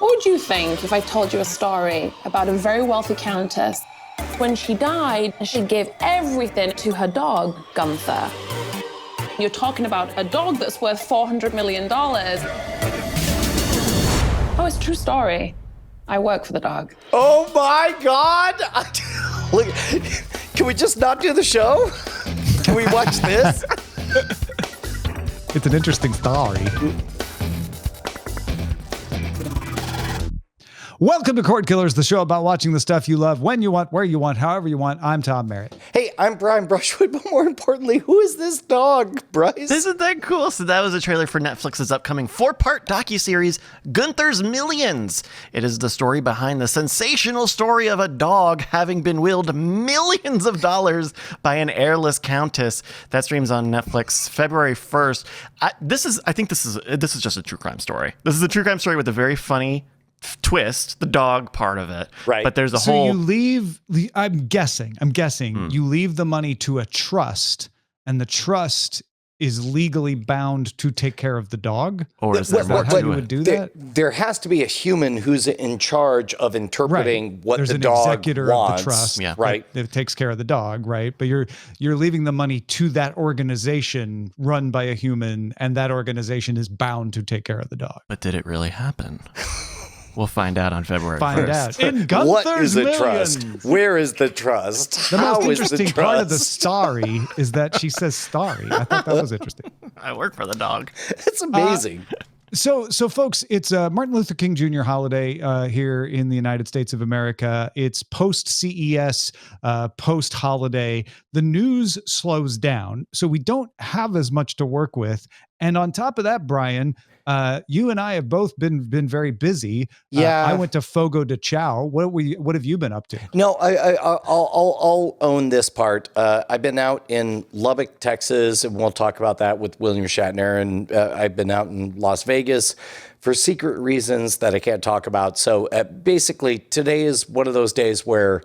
What would you think if I told you a story about a very wealthy countess? When she died, she gave everything to her dog, Gunther. You're talking about a dog that's worth $400 million. Oh, it's a true story. I work for the dog. Oh my God! Look, can we just not do the show? Can we watch this? It's an interesting story. Welcome to Cordkillers, the show about watching the stuff you love, when you want, where you want, however you want. I'm Tom Merritt. Hey, I'm Brian Brushwood, but more importantly, who is this dog, Bryce? Isn't that cool? So that was a trailer for Netflix's upcoming 4-part docuseries, Gunther's Millions. It is the story behind the sensational story of a dog having been willed millions of dollars by an heirless countess. That streams on Netflix February 1st. I think this is just a true crime story. This is a true crime story with a very funny twist, the dog part of it. Right. But there's a So whole... you leave, I'm guessing, you leave the money to a trust, and the trust is legally bound to take care of the dog? Or is there more how to you it? would do that? There has to be a human who's in charge of interpreting what There's the an dog executor wants. of the trust, Yeah. Right. that takes care of the dog, right? But you're leaving the money to that organization run by a human, and that organization is bound to take care of the dog. But did it really happen? We'll find out on February 1st. Find out. In Gunther's What is a Millions. trust? Where is the trust? The How most is interesting the part of the trust? story is that she says starry. I thought that was interesting. I work for the dog. It's amazing. So folks, it's Martin Luther King Jr. holiday here in the United States of America. It's post-CES, post-holiday. The news slows down, so we don't have as much to work with. And on top of that, Brian, you and I have both been very busy. Yeah. I went to Fogo de Chao. What have you been up to? No, I'll own this part. I've been out in Lubbock, Texas, and we'll talk about that with William Shatner. And I've been out in Las Vegas for secret reasons that I can't talk about. So basically, today is one of those days where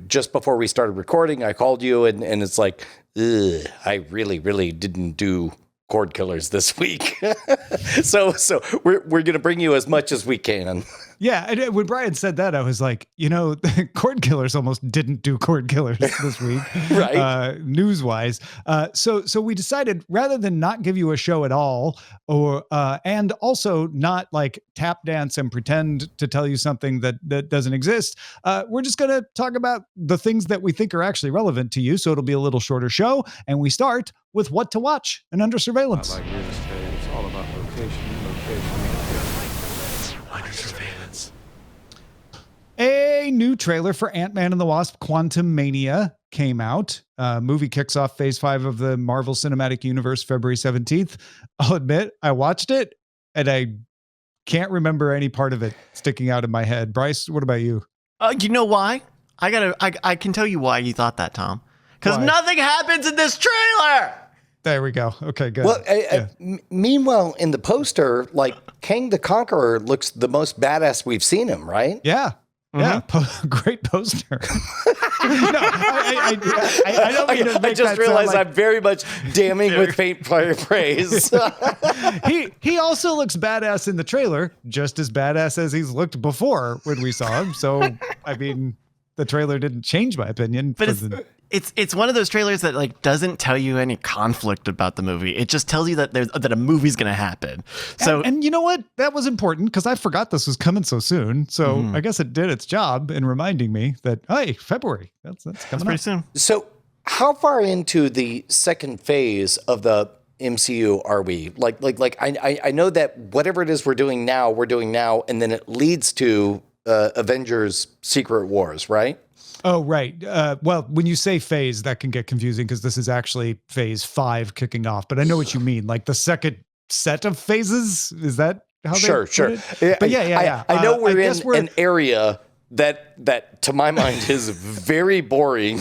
just before we started recording, I called you, and it's like, ugh, I really didn't do Cordkillers this week. so we're going to bring you as much as we can. Yeah, and when Brian said that, I was like, Cordkillers almost didn't do Cordkillers this week, Right. News-wise. So we decided rather than not give you a show at all, or and also not like tap dance and pretend to tell you something that doesn't exist, we're just going to talk about the things that we think are actually relevant to you. So it'll be a little shorter show, and we start with what to watch and under surveillance. Like real estate, it's all about location. Under surveillance. A new trailer for Ant-Man and the Wasp: Quantumania came out. Movie kicks off Phase 5 of the Marvel Cinematic Universe February 17th. I'll admit, I watched it, and I can't remember any part of it sticking out in my head. Bryce, what about you? You know why? I can tell you why you thought that, Tom. Because Why? nothing happens in this trailer. There we go. Okay, good. Well, Yeah. meanwhile, in the poster, like Kang the Conqueror looks the most badass we've seen him, right? Yeah. Yeah, great poster. No, I don't mean to make I just that realized sound like, I'm very much damning with faint praise. he also looks badass in the trailer, just as badass as he's looked before when we saw him. So, I mean, the trailer didn't change my opinion. But it's one of those trailers that like doesn't tell you any conflict about the movie. It just tells you that a movie's going to happen. So and you know what? That was important because I forgot this was coming so soon. So I guess it did its job in reminding me that, hey, February, that's coming pretty up. soon. So how far into the second phase of the MCU are we? Like I know that whatever it is we're doing now, and then it leads to Avengers Secret Wars, right? Oh, right. Well, when you say phase, that can get confusing because this is actually Phase 5 kicking off. But I know what you mean. Like the second set of phases? Is that how Sure. they put it? But yeah. I know we're guess in an area that to my mind is very boring.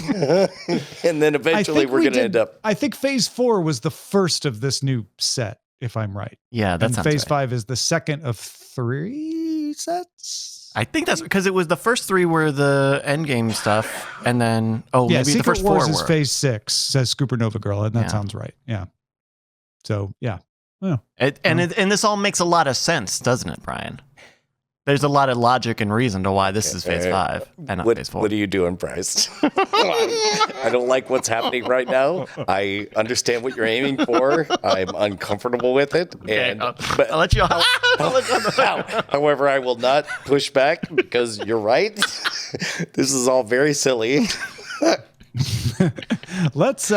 And then eventually we're going to end up. I think Phase 4 was the first of this new set, if I'm right. Yeah, that And sounds Phase right. 5 is the second of 3 sets. I think that's because it was the first 3 were the Endgame stuff, and then maybe Secret the first Wars 4 is were. Phase 6, says Supernova Girl, and that Yeah. sounds right. Yeah. So yeah. Yeah. And this all makes a lot of sense, doesn't it, Brian? There's a lot of logic and reason to why this is phase 5 and not phase 4. What are you doing, Bryce? I don't like what's happening right now. I understand what you're aiming for. I'm uncomfortable with it. Okay, I'll let you off. However, I will not push back because you're right. This is all very silly. Let's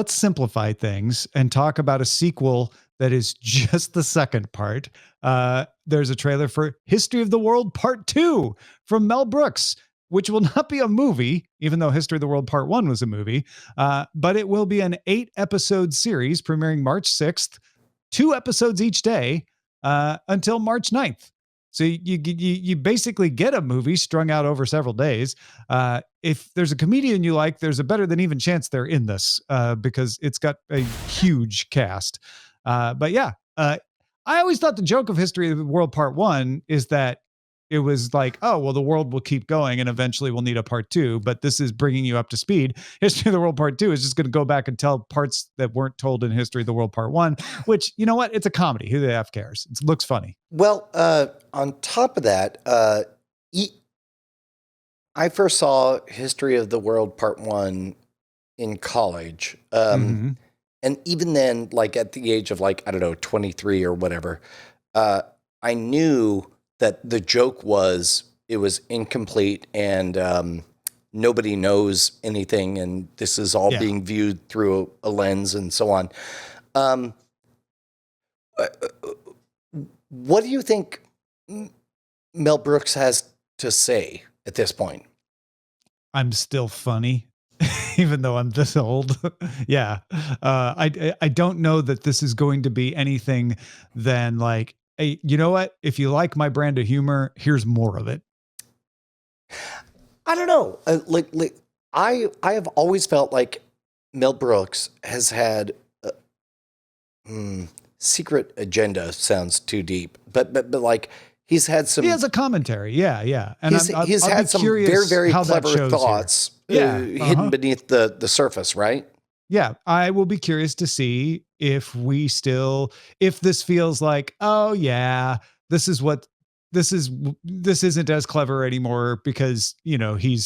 simplify things and talk about a sequel that is just the second part. There's a trailer for History of the World Part 2 from Mel Brooks, which will not be a movie, even though History of the World Part 1 was a movie, but it will be an 8-episode series premiering March 6th, 2 episodes each day until March 9th. So you basically get a movie strung out over several days. If there's a comedian you like, there's a better than even chance they're in this because it's got a huge cast. But yeah, I always thought the joke of History of the World Part 1 is that it was like, oh, well, the world will keep going and eventually we'll need a part 2. But this is bringing you up to speed. History of the World Part 2 is just going to go back and tell parts that weren't told in History of the World Part 1, which, you know what? It's a comedy. Who the F cares? It looks funny. Well, on top of that, I first saw History of the World Part 1 in college. And even then, like at the age of like, I don't know, 23 or whatever, I knew that the joke was it was incomplete and nobody knows anything. And this is all being viewed through a lens and so on. What do you think Mel Brooks has to say at this point? I'm still funny. Even though I'm this old. Yeah. I don't know that this is going to be anything than like, hey, you know what? If you like my brand of humor, here's more of it. I don't know. I have always felt like Mel Brooks has had secret agenda sounds too deep, but like he's had some. He has a commentary. Yeah. And he's had some very, very clever thoughts. Hidden beneath the surface, right? Yeah, I will be curious to see if this feels like, oh yeah, this isn't as clever anymore because, you know, he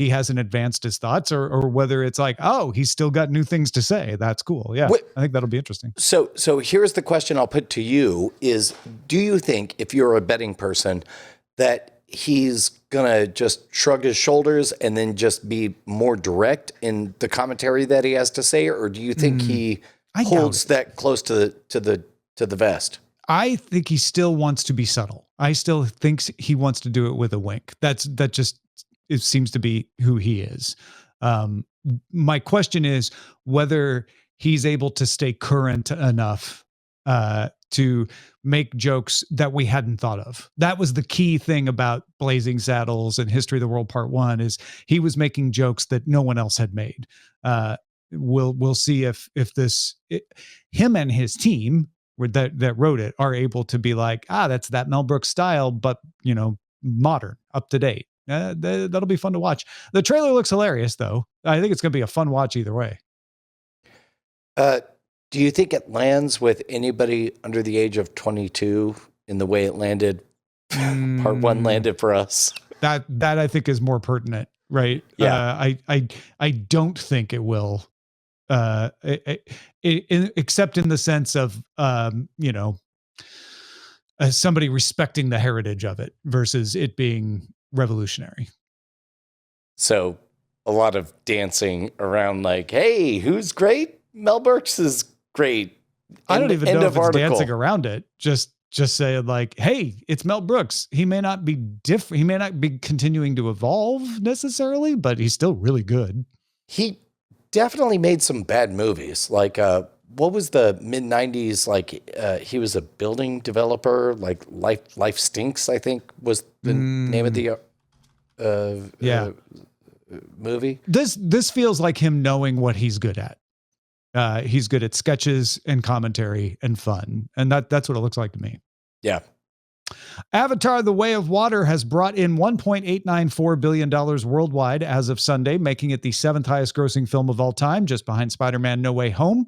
hasn't advanced his thoughts or whether it's like, oh, he's still got new things to say. That's cool. Yeah. I think that'll be interesting. So here's the question I'll put to you is, do you think if you're a betting person that he's gonna just shrug his shoulders and then just be more direct in the commentary that he has to say, or do you think he holds that close to the vest? I think he still wants to be subtle. I still think he wants to do it with a wink. It seems to be who he is. My question is whether he's able to stay current enough to make jokes that we hadn't thought of. That was the key thing about Blazing Saddles and History of the World Part 1 is he was making jokes that no one else had made. We'll see if him and his team that wrote it are able to be like, that's that Mel Brooks style, but you know, modern, up to date. That'll be fun to watch. The trailer looks hilarious though. I think it's going to be a fun watch either way. Do you think it lands with anybody under the age of 22 in the way it landed? Part 1 landed for us. That I think is more pertinent, right? Yeah. I don't think it will, except in the sense of somebody respecting the heritage of it versus it being revolutionary. So a lot of dancing around, like, hey, who's great? Mel Brooks is great. I don't even know if it's dancing around it. Just saying like, hey, it's Mel Brooks. He may not be different. He may not be continuing to evolve necessarily, but he's still really good. He definitely made some bad movies. Like, what was the mid 90s? Like, he was a building developer, like Life Stinks, I think was the name of the movie. This feels like him knowing what he's good at. He's good at sketches and commentary and fun. And that's what it looks like to me. Yeah. Avatar: The Way of Water has brought in $1.894 billion worldwide as of Sunday, making it the 7th highest grossing film of all time, just behind Spider-Man No Way Home.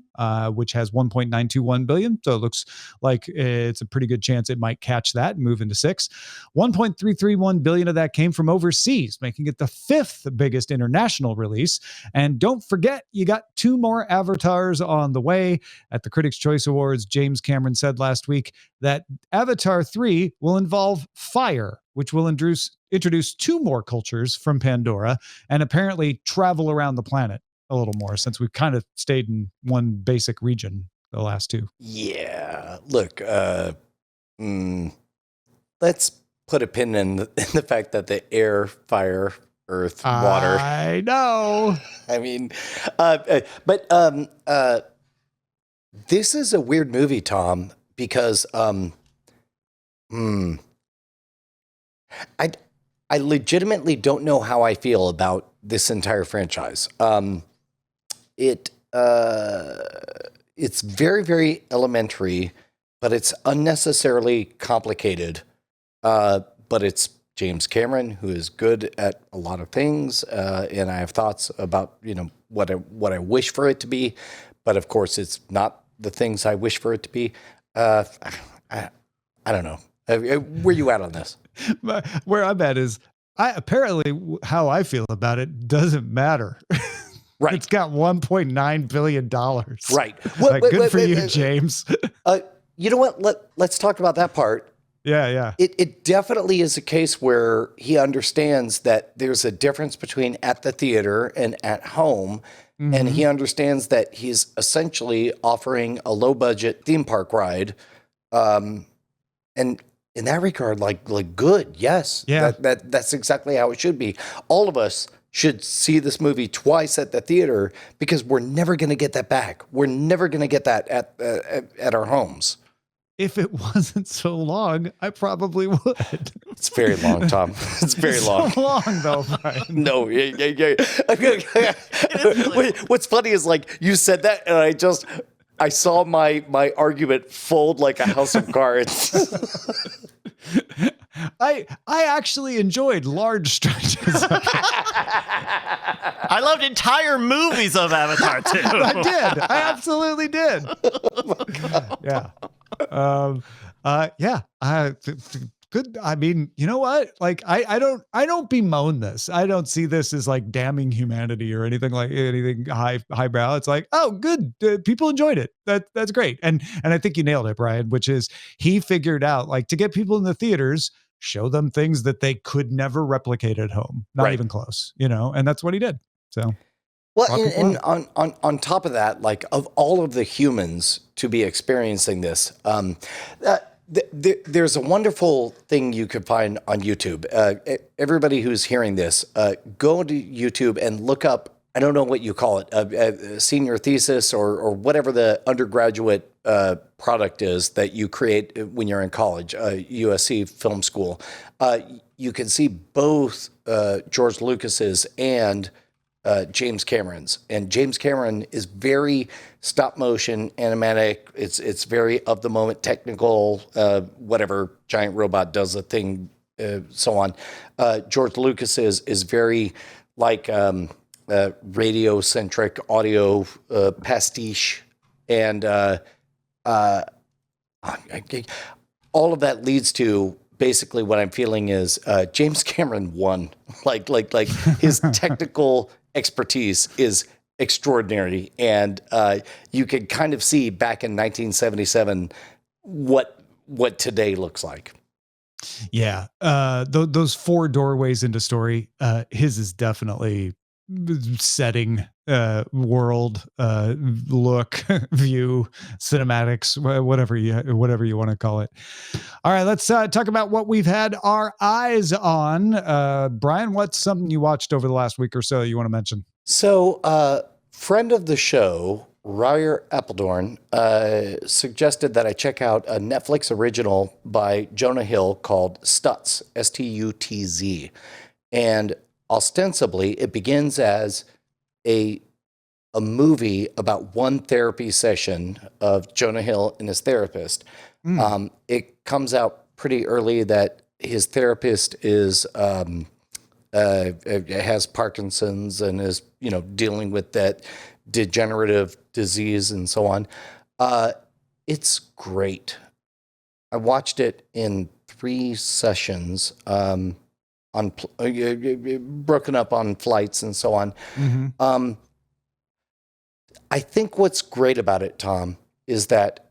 which has 1.921 billion. So it looks like it's a pretty good chance it might catch that and move into 6. 1.331 billion of that came from overseas, making it the 5th biggest international release. And don't forget, you got 2 more Avatars on the way. At the Critics' Choice Awards, James Cameron said last week that Avatar 3 will involve fire, which will introduce 2 more cultures from Pandora and apparently travel around the planet a little more, since we've kind of stayed in one basic region the last 2. Yeah. Look, let's put a pin in the fact that the air, fire, earth, water. I know. I mean, but this is a weird movie, Tom, because I legitimately don't know how I feel about this entire franchise. It's very, very elementary, but it's unnecessarily complicated. But it's James Cameron, who is good at a lot of things, and I have thoughts about what I wish for it to be, but of course it's not the things I wish for it to be. I don't know. Where you at on this? Where I'm at is apparently how I feel about it doesn't matter. Right. It's got $1.9 billion. Right. Good for you, James. You know what? Let's talk about that part. Yeah. It definitely is a case where he understands that there's a difference between at the theater and at home. Mm-hmm. And he understands that he's essentially offering a low budget theme park ride. And in that regard, like good. Yes. Yeah. That's exactly how it should be. All of us should see this movie twice at the theater because we're never going to get that back. We're never going to get that at our homes. If it wasn't so long, I probably would. It's very long, Tom. It's very long. So long, though, Brian. No, yeah. What's funny is you said that, and I saw my argument fold like a house of cards. I actually enjoyed large stretches. I loved entire movies of Avatar 2. I did. I absolutely did. Oh my God. Yeah. Good. I mean, you know what? I don't bemoan this. I don't see this as damning humanity or anything highbrow. It's oh, good. People enjoyed it. That's great. And I think you nailed it, Brian, which is he figured out to get people in the theaters, show them things that they could never replicate at home. Not even close, and that's what he did. So. Well, and on top of that, of all of the humans to be experiencing this, there's a wonderful thing you could find on YouTube. Everybody who's hearing this, go to YouTube and look up, I don't know what you call it, a senior thesis or whatever the undergraduate product is that you create when you're in college, USC Film School. You can see both George Lucas's and James Cameron's, and James Cameron is very stop motion animatic. It's very of the moment technical, whatever giant robot does a thing, so on. George Lucas is very radio centric audio pastiche, and all of that leads to basically what I'm feeling is James Cameron won. His technical expertise is extraordinary, and you could kind of see back in 1977 what today looks like. Yeah, those 4 doorways into story. His is definitely setting, world, look, view, cinematics, whatever you want to call it. All right, let's talk about what we've had our eyes on. Brian, what's something you watched over the last week or so you want to mention? So, friend of the show, Ryer Appledorn, suggested that I check out a Netflix original by Jonah Hill called Stutz, Stutz. And ostensibly, it begins as a movie about one therapy session of Jonah Hill and his therapist. It comes out pretty early that his therapist is has Parkinson's and is dealing with that degenerative disease and so on. It's great. I watched it in 3 sessions, broken up on flights and so on. Mm-hmm. I think what's great about it, Tom, is that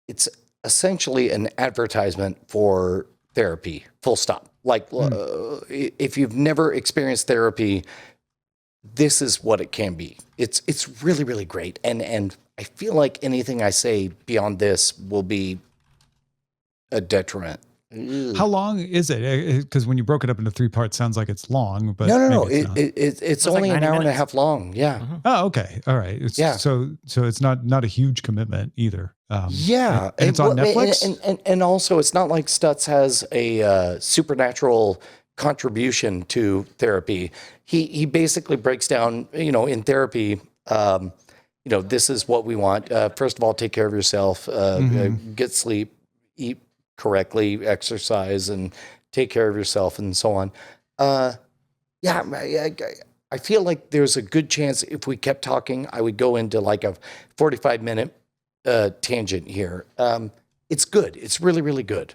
it's essentially an advertisement for therapy, full stop. Like, if you've never experienced therapy, this is what it can be. It's really, really great. And I feel like anything I say beyond this will be a detriment. How long is it? Because when you broke it up into 3 parts, sounds like it's long. But No. maybe it's not. It's only like an 90 hour and a minutes. half long. Yeah. Mm-hmm. Oh, okay. All right. Yeah. So it's not a huge commitment either. Yeah. And it's on Netflix. And also, it's not like Stutz has a supernatural contribution to therapy. He basically breaks down, in therapy, this is what we want. First of all, take care of yourself, get sleep, eat correctly, exercise, and take care of yourself, and so on. I feel like there's a good chance if we kept talking, I would go into like a 45-minute tangent here. It's good. It's really, really good.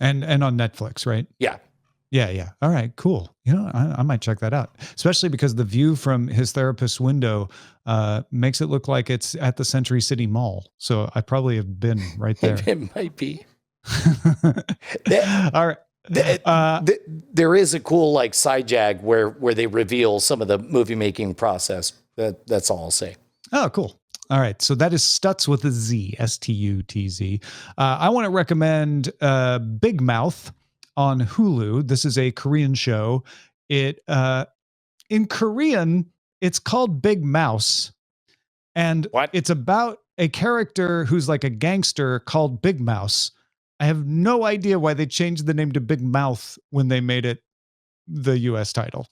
And on Netflix, right? Yeah. Yeah. All right, cool. I might check that out, especially because the view from his therapist's window makes it look like it's at the Century City Mall. So I probably have been right there. It might be. All right. There is a cool like side jag where they reveal some of the movie making process. That's all I'll say. Oh, cool. All right. So that is Stutz with a Z, Stutz. I want to recommend Big Mouth on Hulu. This is a Korean show. In Korean, it's called Big Mouse. And What? It's about a character who's like a gangster called Big Mouse. I have no idea why they changed the name to Big Mouth when they made it the US title.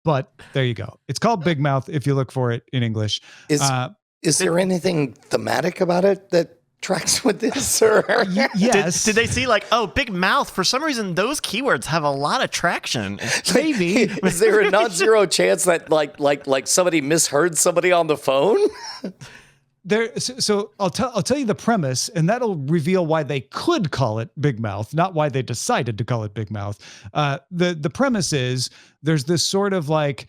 But there you go. It's called Big Mouth if you look for it in English. Is there anything thematic about it that tracks with this? Or Yes. Did they see Big Mouth? For some reason, those keywords have a lot of traction. Maybe. Is there a non-zero chance that like somebody misheard somebody on the phone? So I'll tell you the premise, and that'll reveal why they could call it Big Mouth, not why they decided to call it Big Mouth. The premise is there's this sort of like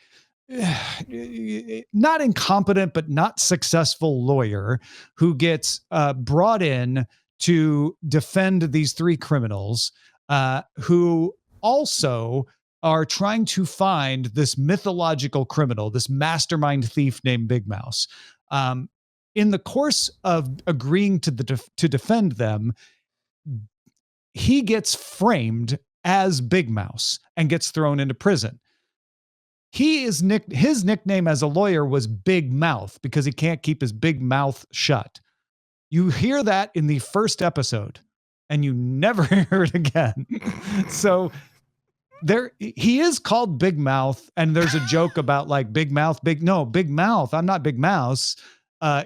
not incompetent but not successful lawyer who gets brought in to defend these 3 criminals who also are trying to find this mythological criminal, this mastermind thief named Big Mouse. In the course of agreeing to defend them, he gets framed as Big Mouse and gets thrown into prison. His nickname as a lawyer was Big Mouth because he can't keep his big mouth shut. You hear that in the first episode, and you never hear it again. So he is called Big Mouth, and there's a joke about like Big Mouth, Big Mouth. I'm not Big Mouse.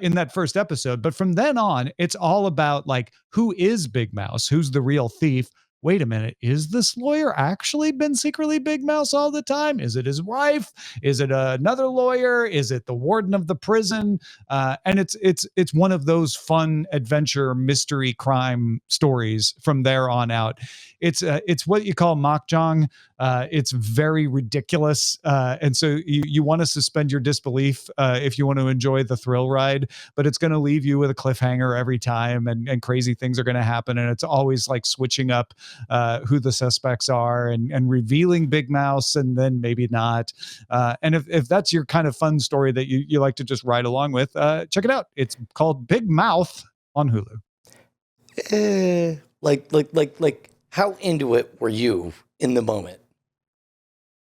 In that first episode. But from then on, it's all about like, who is Big Mouse? Who's the real thief? Wait a minute. Is this lawyer actually been secretly Big Mouse all the time? Is it his wife? Is it another lawyer? Is it the warden of the prison? And it's one of those fun adventure mystery crime stories from there on out. It's what you call mahjong. It's very ridiculous. And so you want to suspend your disbelief if you want to enjoy the thrill ride, but it's going to leave you with a cliffhanger every time, and crazy things are going to happen. And it's always like switching up who the suspects are and revealing Big Mouse and then maybe not. And if that's your kind of fun story that you like to just ride along with, check it out. It's called Big Mouth on Hulu. Like how into it were you in the moment?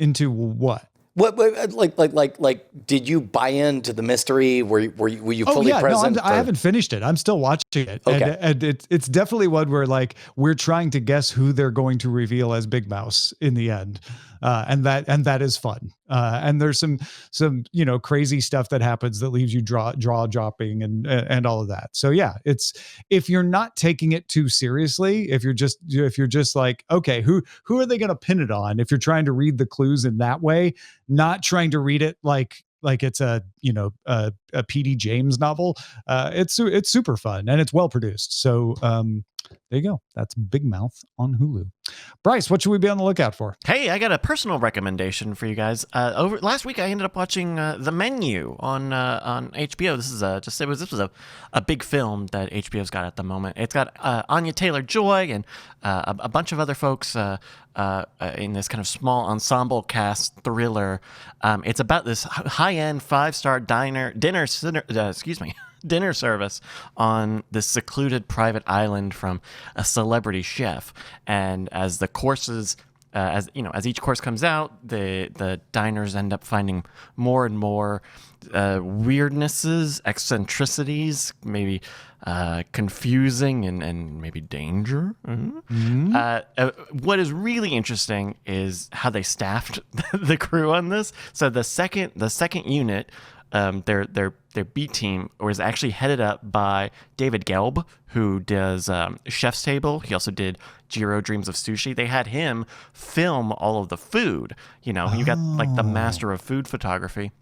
Into what? What like did you buy into the mystery? Were you fully present? No, I haven't finished it. I'm still watching it. Okay. And it's definitely one where like we're trying to guess who they're going to reveal as Big Mouse in the end. And that is fun. And there's some crazy stuff that happens that leaves you jaw dropping and all of that. So yeah, it's, if you're not taking it too seriously, if you're just like, okay, who are they going to pin it on? If you're trying to read the clues in that way, not trying to read it like like it's a P.D. James novel. It's super fun and it's well produced. So there you go. That's Big Mouth on Hulu. Bryce, what should we be on the lookout for? Hey, I got a personal recommendation for you guys. Over last week, I ended up watching The Menu on HBO. This was a big film that HBO's got at the moment. It's got Anya Taylor-Joy and a bunch of other folks in this kind of small ensemble cast thriller. It's about this high-end 5-star dinner service on this secluded private island from a celebrity chef. And as the courses, as each course comes out, the diners end up finding more and more weirdnesses, eccentricities, maybe confusing and maybe danger. What is really interesting is how they staffed the crew on this. So the second unit, their B team was actually headed up by David Gelb, who does Chef's Table. He also did Jiro Dreams of Sushi. They had him film all of the food. You got like the master of food photography.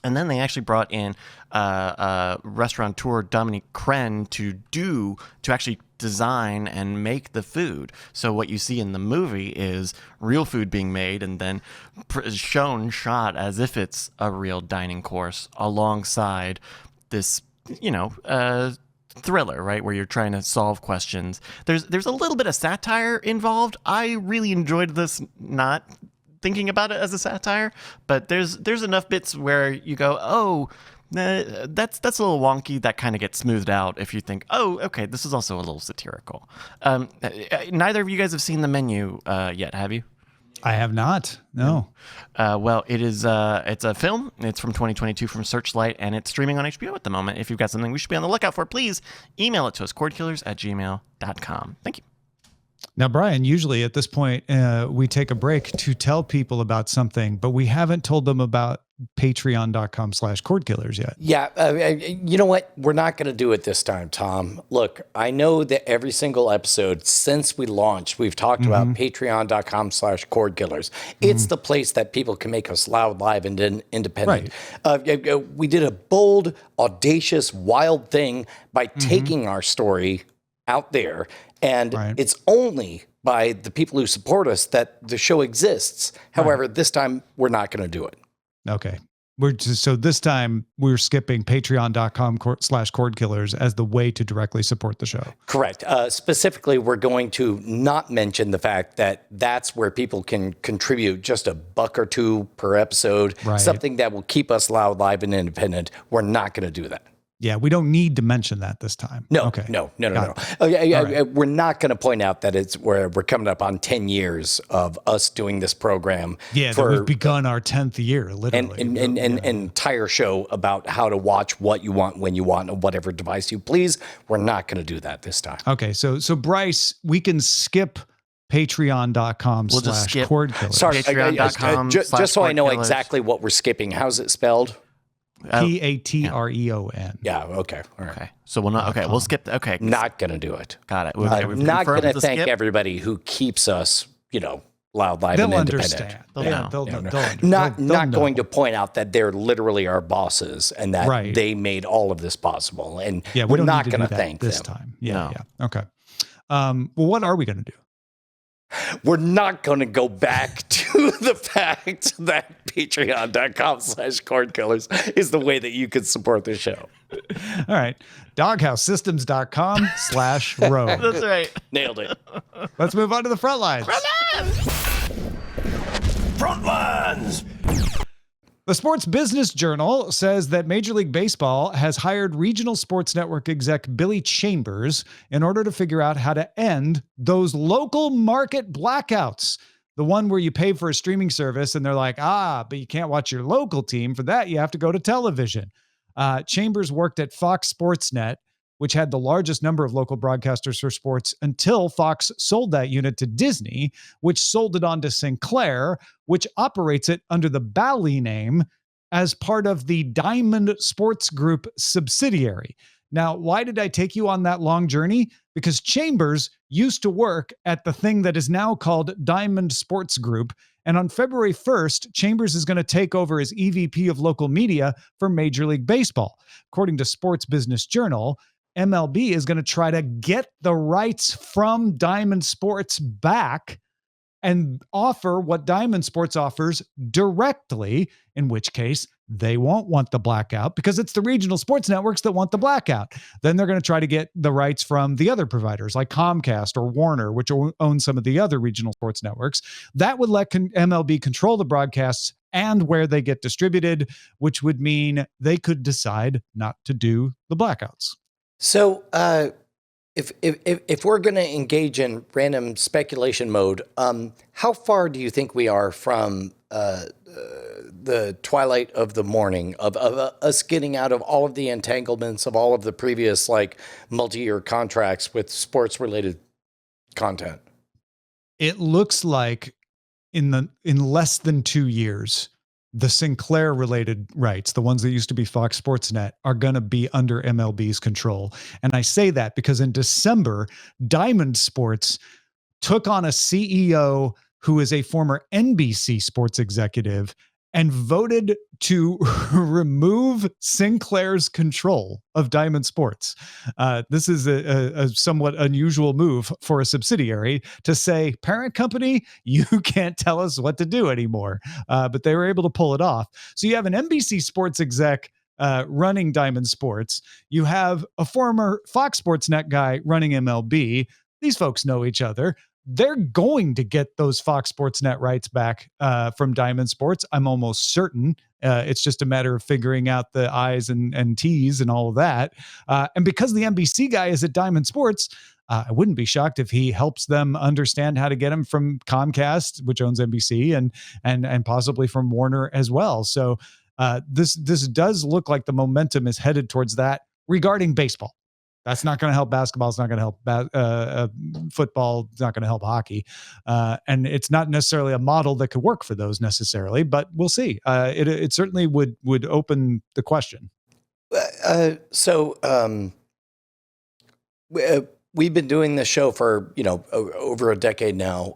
And then they actually brought in restaurateur Dominique Crenn to actually design and make the food. So what you see in the movie is real food being made and then shot as if it's a real dining course alongside this, thriller, right, where you're trying to solve questions. There's a little bit of satire involved. I really enjoyed this, not thinking about it as a satire, but there's enough bits where you go, oh, that's a little wonky. That kind of gets smoothed out if you think, oh, okay, this is also a little satirical. Neither of you guys have seen The Menu yet, have you? I have not. No. Well, it's a film. It's from 2022 from Searchlight, and it's streaming on HBO at the moment. If you've got something we should be on the lookout for, please email it to us, cordkillers@gmail.com. Thank you. Now, Brian, usually at this point, we take a break to tell people about something, but we haven't told them about patreon.com/cordkillers yet. Yeah. You know what? We're not going to do it this time, Tom. Look, I know that every single episode since we launched, we've talked about patreon.com/cordkillers. It's the place that people can make us loud, live, and independent. Right. We did a bold, audacious, wild thing by taking our story out there. And it's only by the people who support us that the show exists. However, this time we're not going to do it. Okay. So this time we're skipping patreon.com/cordkillers as the way to directly support the show. Correct. Specifically, we're going to not mention the fact that that's where people can contribute just $1 or $2 per episode, something that will keep us loud, live, and independent. We're not going to do that. Yeah, we don't need to mention that this time. No, okay. No. We're not going to point out that we're coming up on 10 years of us doing this program. Yeah, we've begun our 10th year, literally. And an entire show about how to watch what you want, when you want, on whatever device you please. We're not going to do that this time. Okay, so Bryce, we can skip patreon.com/cordkillers. Sorry, just so I know exactly what we're skipping. How's it spelled? Patreon. Yeah. Okay. All right. Okay. So we'll not. Okay. We'll skip. Okay. Not gonna do it. Got it. I'm not gonna thank everybody who keeps us, loud, live, and independent. They'll Not going to point out that they're literally our bosses and that they made all of this possible. And we're not going to thank this them time. Yeah. Okay. Well, what are we going to do? We're not going to go back to the fact that patreon.com/cordkillers is the way that you can support the show. All right. Doghousesystems.com/rogue. That's right. Nailed it. Let's move on to the front lines. Front lines. The Sports Business Journal says that Major League Baseball has hired regional sports network exec Billy Chambers in order to figure out how to end those local market blackouts. The one where you pay for a streaming service and they're like, but you can't watch your local team. For that, you have to go to television. Chambers worked at Fox Sports Net, which had the largest number of local broadcasters for sports until Fox sold that unit to Disney, which sold it on to Sinclair, which operates it under the Bally name as part of the Diamond Sports Group subsidiary. Now, why did I take you on that long journey? Because Chambers used to work at the thing that is now called Diamond Sports Group. And on February 1st, Chambers is going to take over as EVP of local media for Major League Baseball. According to Sports Business Journal, MLB is going to try to get the rights from Diamond Sports back and offer what Diamond Sports offers directly, in which case they won't want the blackout because it's the regional sports networks that want the blackout. Then they're going to try to get the rights from the other providers like Comcast or Warner, which own some of the other regional sports networks. That would let MLB control the broadcasts and where they get distributed, which would mean they could decide not to do the blackouts. So, if we're going to engage in random speculation mode, how far do you think we are from the twilight of the morning of us getting out of all of the entanglements of all of the previous like multi-year contracts with sports-related content? It looks like in less than 2 years, the Sinclair related rights, the ones that used to be Fox Sports Net, are going to be under MLB's control. And I say that because in December, Diamond Sports took on a CEO who is a former NBC sports executive and voted to remove Sinclair's control of Diamond Sports. This is a somewhat unusual move for a subsidiary to say, parent company, you can't tell us what to do anymore. But they were able to pull it off. So you have an NBC sports exec running Diamond Sports. You have a former Fox Sports Net guy running MLB. These folks know each other. They're going to get those Fox Sports Net rights back from Diamond Sports. I'm almost certain. It's just a matter of figuring out the I's and T's and all of that. And because the NBC guy is at Diamond Sports, I wouldn't be shocked if he helps them understand how to get him from Comcast, which owns NBC, and possibly from Warner as well. So this does look like the momentum is headed towards that regarding baseball. That's not going to help basketball. It's not going to help football. It's not going to help hockey. And it's not necessarily a model that could work for those necessarily, but we'll see. It certainly would open the question. We've been doing this show for, over a decade now.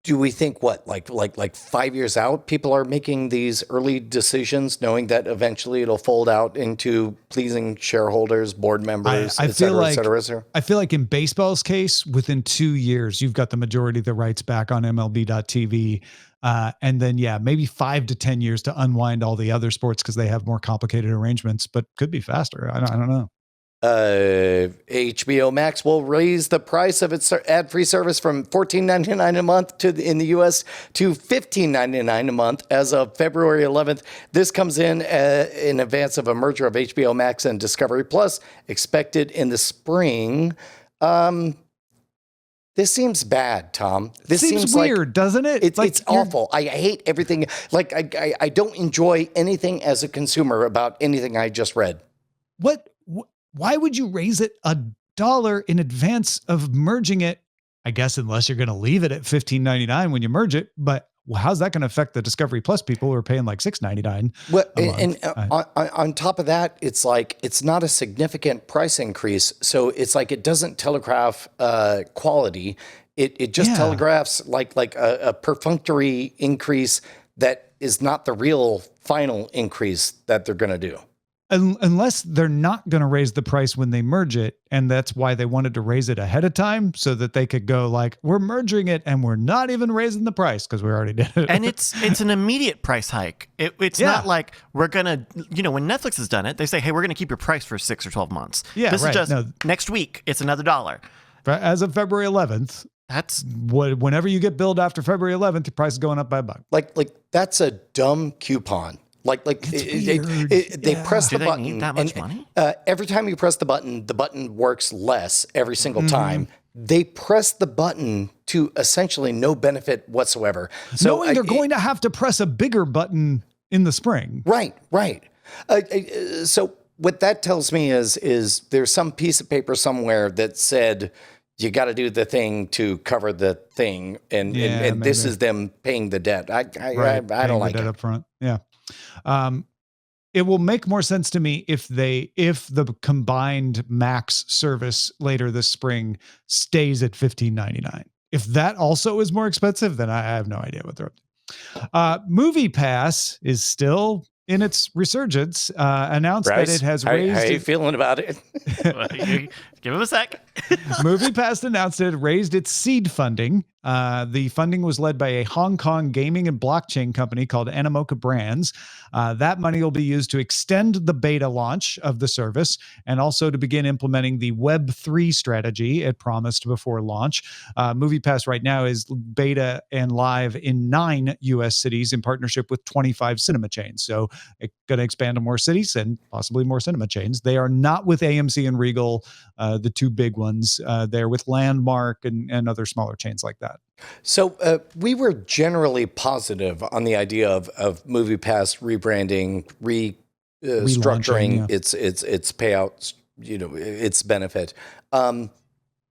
Do we think like 5 years out, people are making these early decisions, knowing that eventually it'll fold out into pleasing shareholders, board members, et cetera, et cetera, et cetera? I feel like in baseball's case, within 2 years, you've got the majority of the rights back on MLB.TV. And then, maybe 5 to 10 years to unwind all the other sports because they have more complicated arrangements, but could be faster. I don't know. HBO Max will raise the price of its ad-free service from $14.99 a month in the US to $15.99 a month as of February 11th. This comes in advance of a merger of HBO Max and Discovery Plus expected in the spring. This seems bad, Tom. This seems weird, doesn't it? It's awful. I hate everything. Like I don't enjoy anything as a consumer about anything I just read. Why would you raise it $1 in advance of merging it? I guess unless you're going to leave it at $15.99 when you merge it. But how's that going to affect the Discovery Plus people who are paying like $6.99? Well, and on top of that, it's like it's not a significant price increase, so it's like it doesn't telegraph quality. It just telegraphs like a perfunctory increase that is not the real final increase that they're going to do. Unless they're not going to raise the price when they merge it. And that's why they wanted to raise it ahead of time so that they could go like, we're merging it and we're not even raising the price because we already did it. And it's an immediate price hike. It's not like we're going to, when Netflix has done it, they say, hey, we're going to keep your price for 6 or 12 months. Yeah, this is just next week. It's another $1. As of February 11th. That's whenever you get billed after February 11th, your price is going up by $1. Like that's a dumb coupon. They press the button. They need that much money? Every time you press the button works less every single time. They press the button to essentially no benefit whatsoever. So knowing they're going to have to press a bigger button in the spring. Right. So what that tells me is there's some piece of paper somewhere that said you got to do the thing to cover the thing, and this is them paying the debt. I don't like it up front. Yeah. it will make more sense to me if the combined Max service later this spring stays at $15.99. If that also is more expensive, then I have no idea what they're up to. Movie Pass is still in its resurgence. Announced Bryce, that it has how raised. are you feeling about it? Give him a sec. Movie Pass announced it raised its seed funding. The funding was led by a Hong Kong gaming and blockchain company called Animoca Brands. That money will be used to extend the beta launch of the service and also to begin implementing the Web3 strategy it promised before launch. Movie Pass right now is beta and live in 9 U.S. cities in partnership with 25 cinema chains. So it's going to expand to more cities and possibly more cinema chains. They are not with AMC and Regal, the two big ones. They're with Landmark and other smaller chains like that. So we were generally positive on the idea of Movie Pass rebranding, structuring its payouts, its benefit. I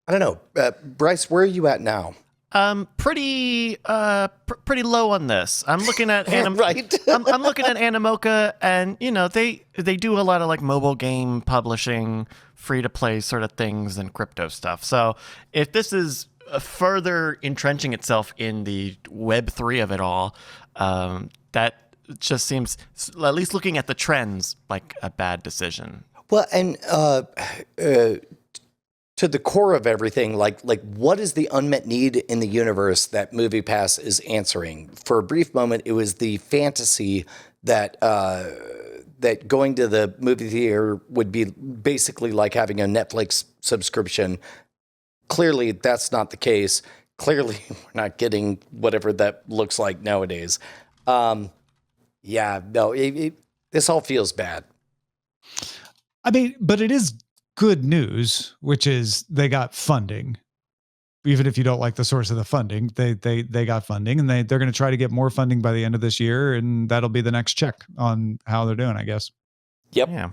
don't know, Bryce, where are you at now? Pretty low on this. I'm looking at Right. I'm looking at Animoca, and they do a lot of like mobile game publishing, free to play sort of things and crypto stuff. So if this is further entrenching itself in the Web3 of it all, that just seems, at least looking at the trends, like a bad decision. Well, and to the core of everything, like what is the unmet need in the universe that Movie Pass is answering? For a brief moment, it was the fantasy that that going to the movie theater would be basically like having a Netflix subscription. Clearly, that's not the case. Clearly, we're not getting whatever that looks like nowadays. This all feels bad. I mean, but it is good news, which is they got funding. Even if you don't like the source of the funding, they got funding, and they're going to try to get more funding by the end of this year, and that'll be the next check on how they're doing, I guess. Yep. Yeah.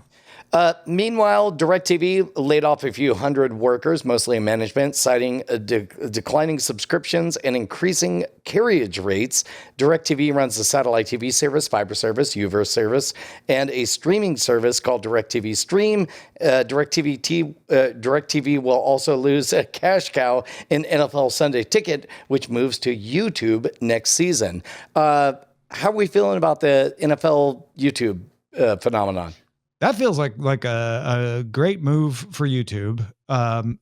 Meanwhile, DirecTV laid off a few hundred workers, mostly in management, citing declining subscriptions and increasing carriage rates. DirecTV runs a satellite TV service, fiber service, UVerse service, and a streaming service called DirecTV Stream. DirecTV will also lose a cash cow in NFL Sunday Ticket, which moves to YouTube next season. How are we feeling about the NFL YouTube phenomenon? That feels like a great move for YouTube.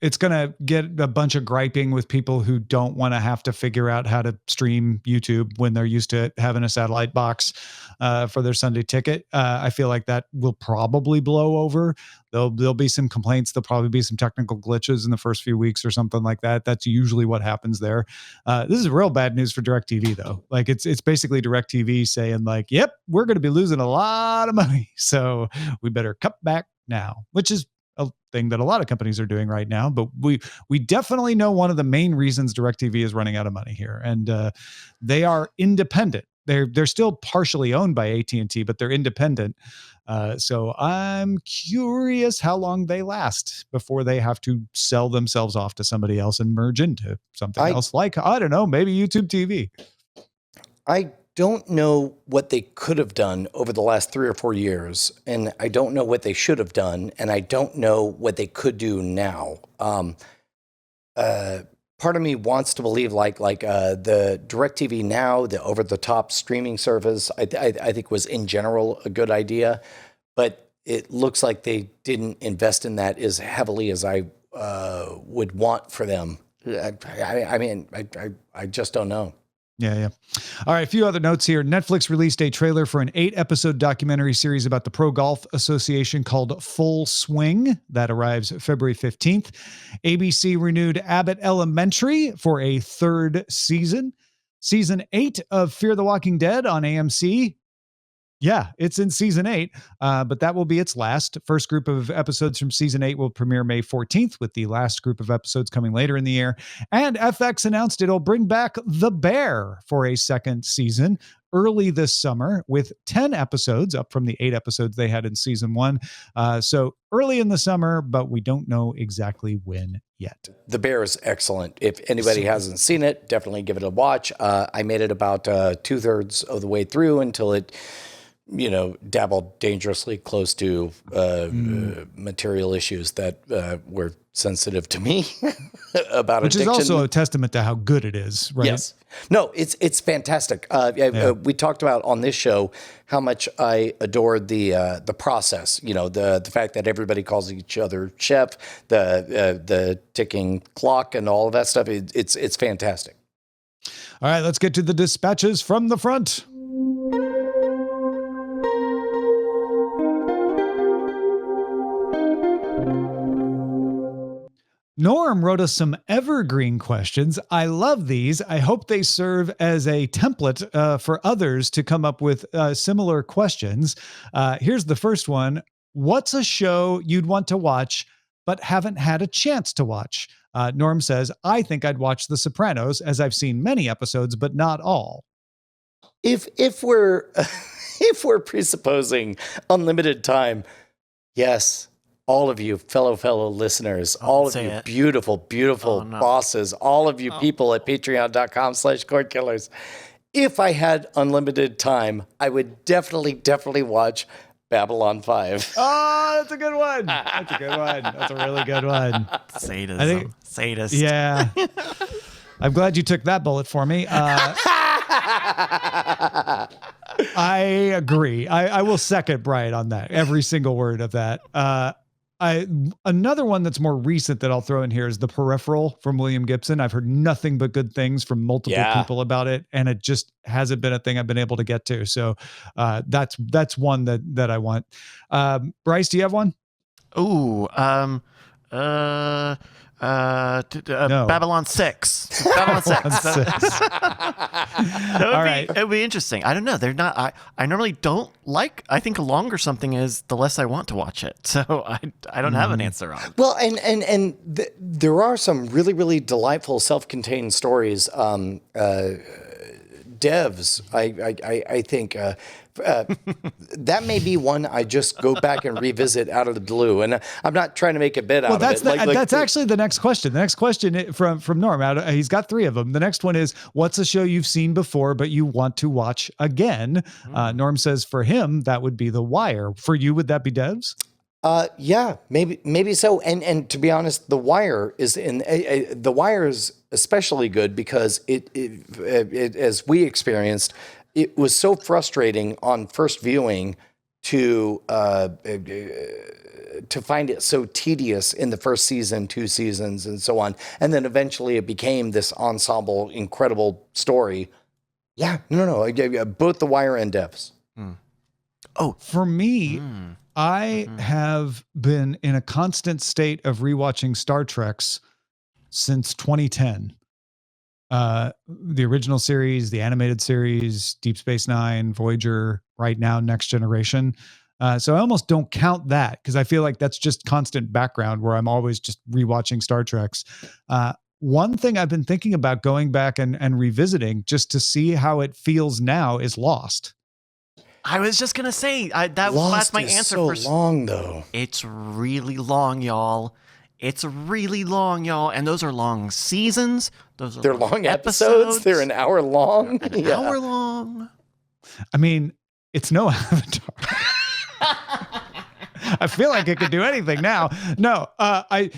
It's going to get a bunch of griping with people who don't want to have to figure out how to stream YouTube when they're used to having a satellite box for their Sunday Ticket. I feel like that will probably blow over. There'll be some complaints. There'll probably be some technical glitches in the first few weeks or something like that. That's usually what happens there. This is real bad news for DirecTV, though. Like it's basically DirecTV saying like, yep, we're going to be losing a lot of money. So we better cut back now, which is a thing that a lot of companies are doing right now. But we definitely know one of the main reasons DirecTV is running out of money here. And they are independent. They're still partially owned by AT&T, but they're independent. So I'm curious how long they last before they have to sell themselves off to somebody else and merge into something else, like, I don't know, maybe YouTube TV. I don't know what they could have done over the last 3 or 4 years, and I don't know what they should have done, and I don't know what they could do now. Part of me wants to believe like the DirecTV Now, the over-the-top streaming service, I think was in general a good idea, but it looks like they didn't invest in that as heavily as I would want for them. I just don't know. Yeah. All right, a few other notes here. Netflix released a trailer for an 8-episode documentary series about the Pro Golf Association called Full Swing. That arrives February 15th. ABC renewed Abbott Elementary for a 3rd season. Season 8 of Fear the Walking Dead on AMC. Yeah, it's in season 8, but that will be its last. First group of episodes from season 8 will premiere May 14th, with the last group of episodes coming later in the year. And FX announced it'll bring back The Bear for a 2nd season early this summer, with 10 episodes, up from the 8 episodes they had in season 1. So early in the summer, but we don't know exactly when yet. The Bear is excellent. If anybody hasn't seen it, definitely give it a watch. I made it about 2/3 of the way through until it dabbled dangerously close to material issues that were sensitive to me about Which addiction. is also a testament to how good it is, right? Yes. No, it's fantastic. We talked about on this show how much I adored the process. The fact that everybody calls each other chef, the ticking clock, and all of that stuff. It's fantastic. All right, let's get to the dispatches from the front. Norm wrote us some evergreen questions. I love these. I hope they serve as a template for others to come up with similar questions. Here's the first one. What's a show you'd want to watch but haven't had a chance to watch? Norm says, I think I'd watch The Sopranos, as I've seen many episodes, but not all. If we're if we're presupposing unlimited time, yes. All of you fellow listeners, all of you beautiful bosses, all of you people at patreon.com/Cordkillers. If I had unlimited time, I would definitely watch Babylon 5. Oh, that's a good one. That's a good one. That's a really good one. Sadism. Sadist. Yeah. I'm glad you took that bullet for me. I agree. I will second Brian on that. Every single word of that. Another one that's more recent that I'll throw in here is The Peripheral from William Gibson. I've heard nothing but good things from multiple people about it, and it just hasn't been a thing I've been able to get to. So that's one that I want. Bryce, do you have one? Ooh, no. Babylon 6. Babylon 6. It would be interesting. I don't know. They're not. I normally don't like. I think the longer something is, the less I want to watch it. So I don't have an answer on. Well, and there are some really delightful self-contained stories. Devs, I think. That may be one I just go back and revisit out of the blue, and I'm not trying to make a bit out of it. That's actually the next question. The next question from Norm, he's got 3 of them. The next one is, what's a show you've seen before but you want to watch again? Norm says for him that would be The Wire. For you, would that be Devs? Yeah, maybe so. And to be honest, The Wire is The Wire is especially good because it as we experienced, it was so frustrating on first viewing to find it so tedious in the first season, 2 seasons, and so on. And then eventually it became this ensemble, incredible story. Yeah, no. Both The Wire and Devs. Oh, for me, I have been in a constant state of rewatching Star Treks since 2010. The original series, the animated series, Deep Space Nine, Voyager, right now, Next Generation. So I almost don't count that because I feel like that's just constant background where I'm always just rewatching Star Treks. One thing I've been thinking about going back and revisiting just to see how it feels now is Lost. I was just going to say, that's my answer. So long, though. It's really long, y'all. It's really long, y'all. And those are long seasons. They're long episodes. They're an hour long. An hour long. I mean, it's no Avatar. I feel like it could do anything now. No, I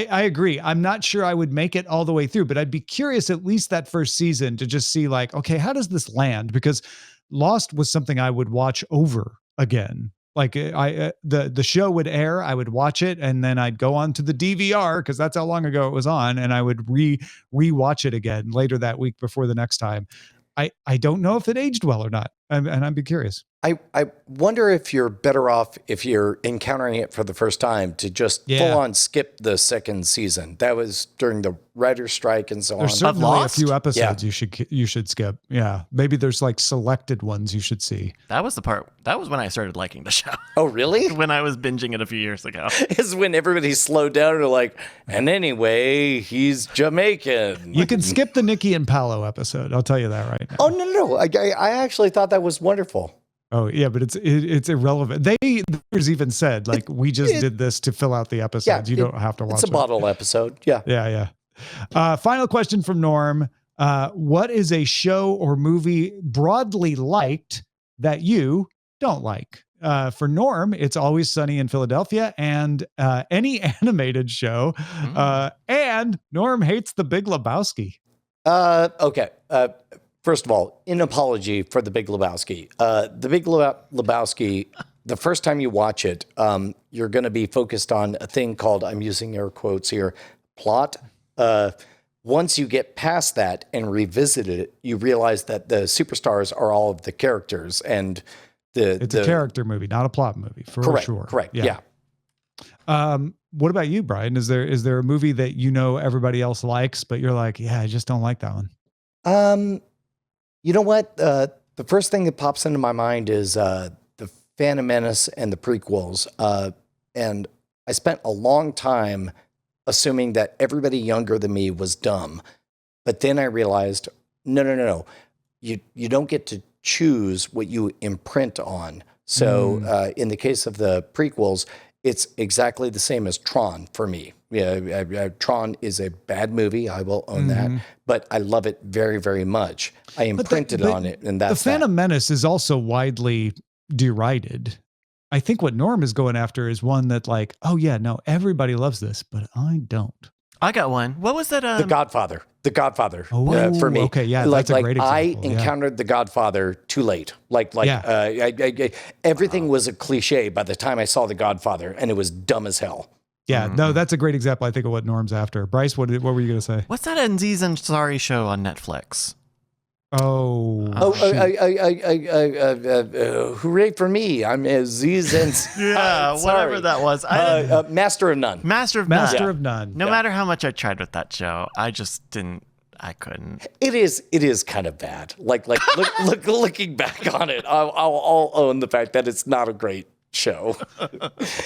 agree. I'm not sure I would make it all the way through, but I'd be curious at least that first season to just see like, okay, how does this land? Because Lost was something I would watch over again. Like the show would air, I would watch it, and then I'd go on to the DVR because that's how long ago it was on, and I would rewatch it again later that week before the next time. I don't know if it aged well or not, and I'd be curious. I wonder if you're better off if you're encountering it for the first time to just full on skip the second season. That was during the writer's strike and so on. There's certainly a few episodes you should skip. Yeah, maybe there's like selected ones you should see. That was the part. That was when I started liking the show. Oh, really? When I was binging it a few years ago. Is when everybody slowed down and like, and anyway, he's Jamaican. You can skip the Nikki and Paolo episode. I'll tell you that right now. Oh no! I actually thought that was wonderful. Oh yeah, but it's irrelevant. There's even said like we just did this to fill out the episodes. You don't have to watch it. It's a bottle episode. Yeah. Yeah. Final question from Norm. What is a show or movie broadly liked that you, don't like. For Norm, it's Always Sunny in Philadelphia and any animated show. And Norm hates The Big Lebowski. Okay. First of all, an apology for The Big Lebowski. The Big Lebowski, the first time you watch it, you're going to be focused on a thing called, I'm using air quotes here, plot. Once you get past that and revisit it, you realize that the superstars are all of the characters, and it's a character movie, not a plot movie, for sure. Correct. Yeah. What about you, Brian? Is there a movie that everybody else likes, but you're like, yeah, I just don't like that one? You know what? The first thing that pops into my mind is the Phantom Menace and the prequels. And I spent a long time assuming that everybody younger than me was dumb. But then I realized, no. You don't get to choose what you imprint on. So in the case of the prequels, it's exactly the same as Tron for me. Yeah, Tron is a bad movie. I will own that, but I love it very, very much. I imprinted on it, and that's the Phantom Menace is also widely derided. I think what Norm is going after is one that like, oh yeah, no, everybody loves this, but I don't. I got one. What was that? The Godfather. The Godfather for me. Okay, yeah, that's a great example. I encountered The Godfather too late. Everything was a cliche by the time I saw The Godfather, and it was dumb as hell. Yeah, no, that's a great example, I think, of what Norm's after. Bryce, what were you going to say? What's that Aziz Ansari show on Netflix? Hooray for me. I'm Aziz Ansari. Whatever that was. Master of None. Master of None. No matter how much I tried with that show, I couldn't. It is kind of bad. Looking back on it, I'll own the fact that it's not a great show.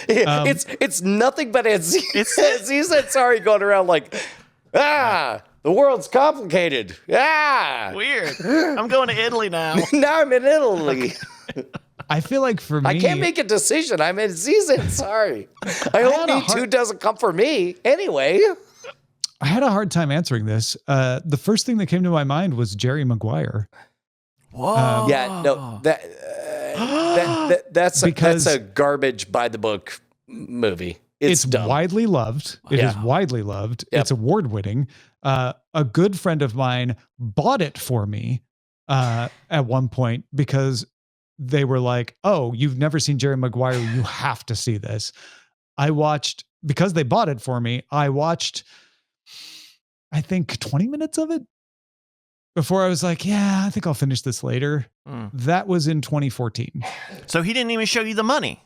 It's nothing but Aziz Ansari going around like, the world's complicated. Weird. I'm going to Italy now. Now I'm in Italy. I feel like for me, I can't make a decision. I'm Aziz Ansari. I hope Me Too doesn't come for me anyway. I had a hard time answering this. The first thing that came to my mind was Jerry Maguire. Whoa. That's a garbage by the book movie. It's dumb. Widely loved. It is widely loved. Yep. It's award winning. A good friend of mine bought it for me at one point because they were like, "Oh, you've never seen Jerry Maguire? You have to see this." Because they bought it for me. I watched, I think, 20 minutes of it before I was like, yeah, I think I'll finish this later. That was in 2014. So he didn't even show you the money.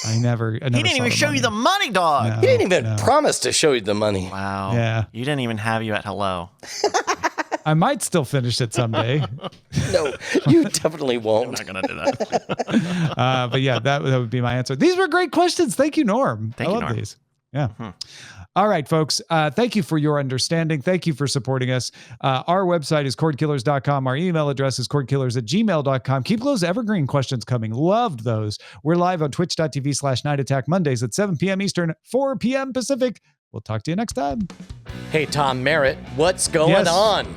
I never he didn't even show you the money, dog. No, he didn't even promise to show you the money. Wow. Yeah. You didn't even have you at hello. I might still finish it someday. No, you definitely won't. I'm not going to do that. But yeah, that would be my answer. These were great questions. Thank you, Norm. I love these. Yeah. All right, folks. Thank you for your understanding. Thank you for supporting us. Our website is cordkillers.com. Our email address is cordkillers@gmail.com. Keep those evergreen questions coming. Loved those. We're live on twitch.tv/Night Attack Mondays at 7 p.m. Eastern, 4 p.m. Pacific. We'll talk to you next time. Hey, Tom Merritt, what's going on?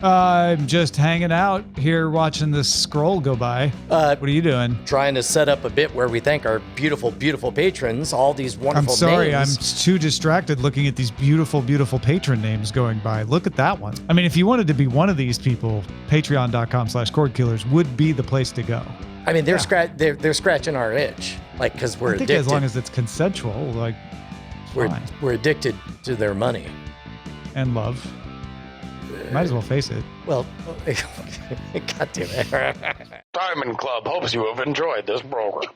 I'm just hanging out here watching this scroll go by. What are you doing? Trying to set up a bit where we thank our beautiful, beautiful patrons, all these wonderful names. I'm sorry, I'm too distracted looking at these beautiful, beautiful patron names going by. Look at that one. I mean, if you wanted to be one of these people, patreon.com/cordkillers would be the place to go. I mean, they're scratching our itch, like, because we're addicted. As long as it's consensual, like, we're addicted to their money. And love. Might as well face it. Well, God damn it. Diamond Club hopes you have enjoyed this program.